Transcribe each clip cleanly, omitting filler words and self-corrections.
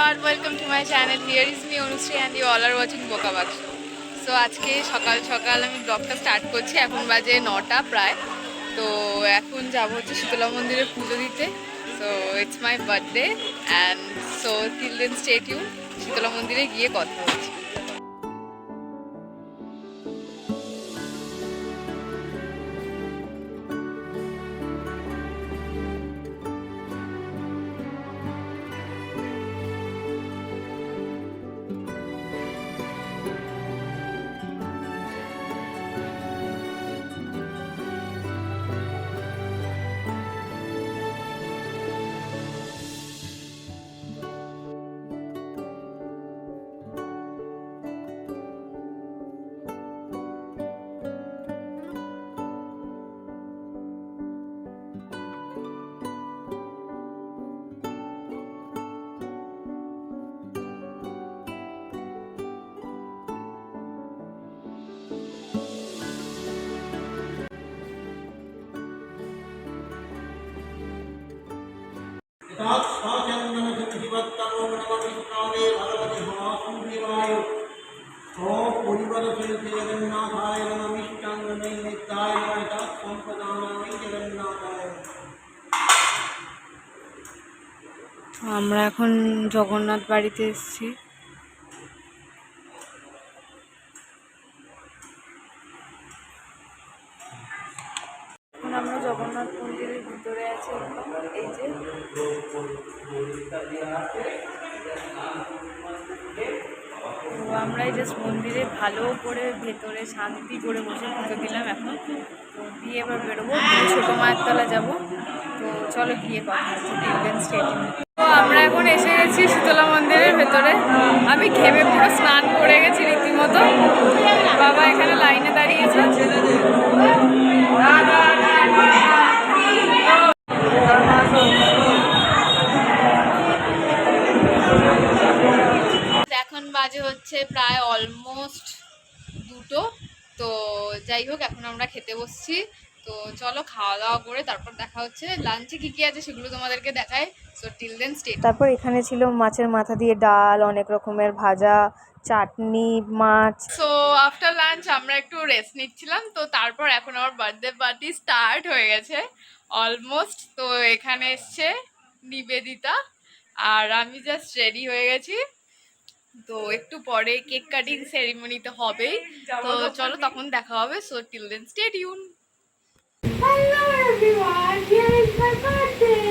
everyone, welcome to my channel. Here is me Anushree and you all are watching Boka Baksho. So আজকে সকাল সকাল আমি ব্লগটা start করছি। এখন বাজে 9টা প্রায়। তো এখন যাব হচ্ছে শীতলা মন্দিরে পুজো দিতে। So it's my birthday and so till then stay tune. Shitala মন্দিরে গিয়ে কথা হচ্ছে। আমরা এখন জগন্নাথ বাড়িতে এসেছি। এখন আমরা জগন্নাথ মন্দিরের ভিতরে আছি। এই যে আমরা জাস্ট মন্দিরে ভালো করে ভেতরে শান্তি করে বসে পুজো দিলাম। এখন তো দিয়ে এবার বেরোবো, ছোটো মায়ের তলা যাবো। তো চলো গিয়ে কথা হচ্ছে। তো আমরা এখন এসে গেছি শীতলা মন্দিরের ভেতরে। আমি ঘেমে পুরো স্নান করে গেছি রীতিমতো। বাবা এখানে লাইনে দাঁড়িয়েছে। এখন বাজে হচ্ছে প্রায় অলমোস্ট 2টো। তো যাই হোক, এখন আমরা খেতে বসছি। তো চলো খাওয়া দাওয়া করে তারপর দেখা হচ্ছে। লাঞ্চে কি আছে সেগুলো তোমাদেরকে দেখায়। So till then stay. তারপর এখানে ছিল মাছের মাথা দিয়ে ডাল, অনেক রকমের ভাজা, চাটনি, মাছ। সো আফটার লাঞ্চ আমরা একটু রেস্ট নিচ্ছিলাম। তো তারপর এখন আমার বার্থডে পার্টি স্টার্ট হয়ে গেছে অলমোস্ট। তো এখানে এসছে নিবেদিতা আর আমি জাস্ট রেডি হয়ে গেছি। তো একটু পরে কেক কাটিং সেরিমনিতে হবেই। তো চলো তখন দেখা হবে। So till then stay tune. Hello everyone, here is my birthday.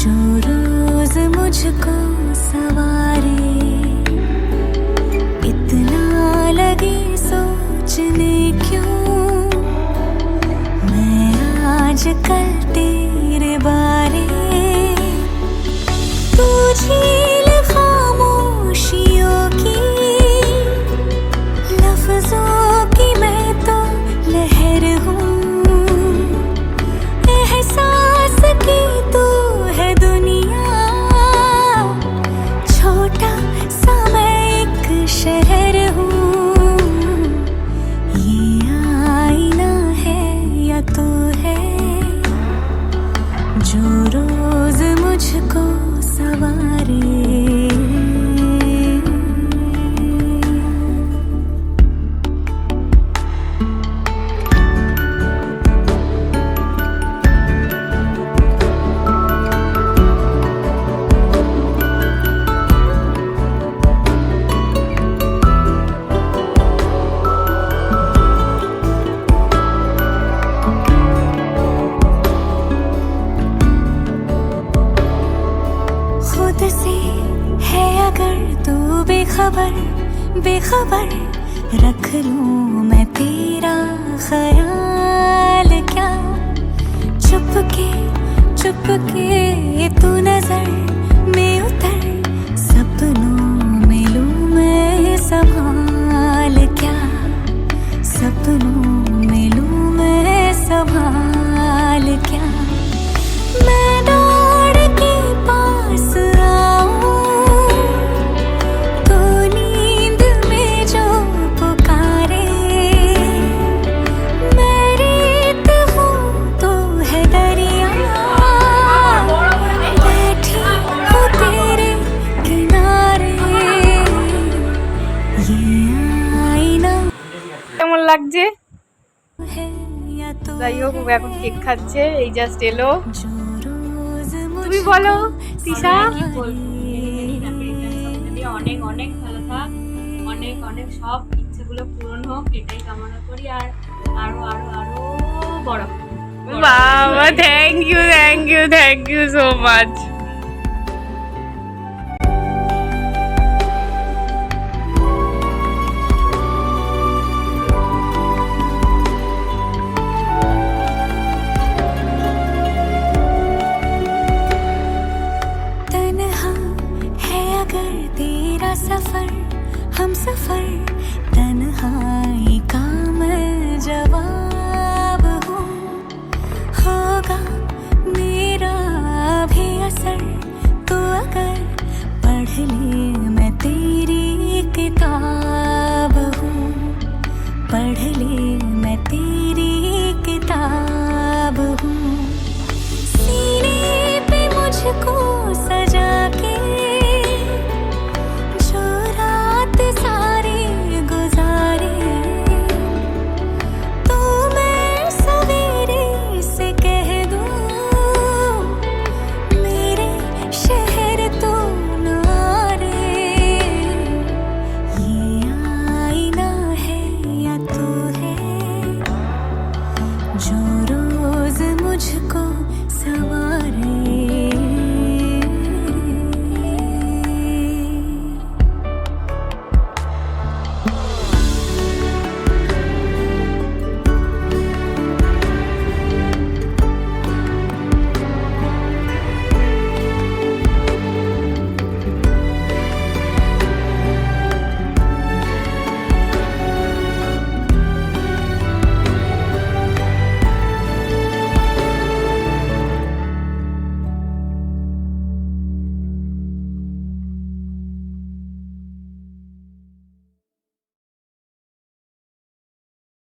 जो रोज मुझको सवारे, इतना लगे सोचने क्यों मैं आजकल तेरे बारे। तू झील खामोशियों की, लफ्जों की मैं तो लहर हूँ, एहसास की तू है दुनिया, छोटा सा मैं एक शहर हूँ। ये आईना है या तो है बेखबर रख लूं मैं तेरा ख्याल क्या। चुपके तू नजर में उतर, सपनों में लूं मैं संभाल क्या। सपनों में लूं मैं संभाल क्या। मैं दौड़ के पास आऊं तो नींद में जो पुकारे। मैं रेत हूँ तो है दरिया, बैठी हूँ तेरे किनारे। ये आईना কেমন লাগছে? है या तो যাই হোক, ও এখন কেক খাচ্ছে, এই জাস্ট এলো। जो रोज তুমি বলো তিশা। অনেক অনেক ভালো থাক, অনেক অনেক সব ইচ্ছেগুলো পূরণ হোক, এটাই কামনা করি। আর আরো আরো আরো বড় হোক। বাবা, থ্যাংক ইউ সো মাচ। तन्हा है अगर तेरा सफर, हम सफर तन्हाई का मैं जवाब हूँ। होगा मेरा भी असर तो अगर पढ़ ले मैं तेरी किताब हूँ। पढ़ ले मैं तेरी किताब हूँ। सीने पे मुझको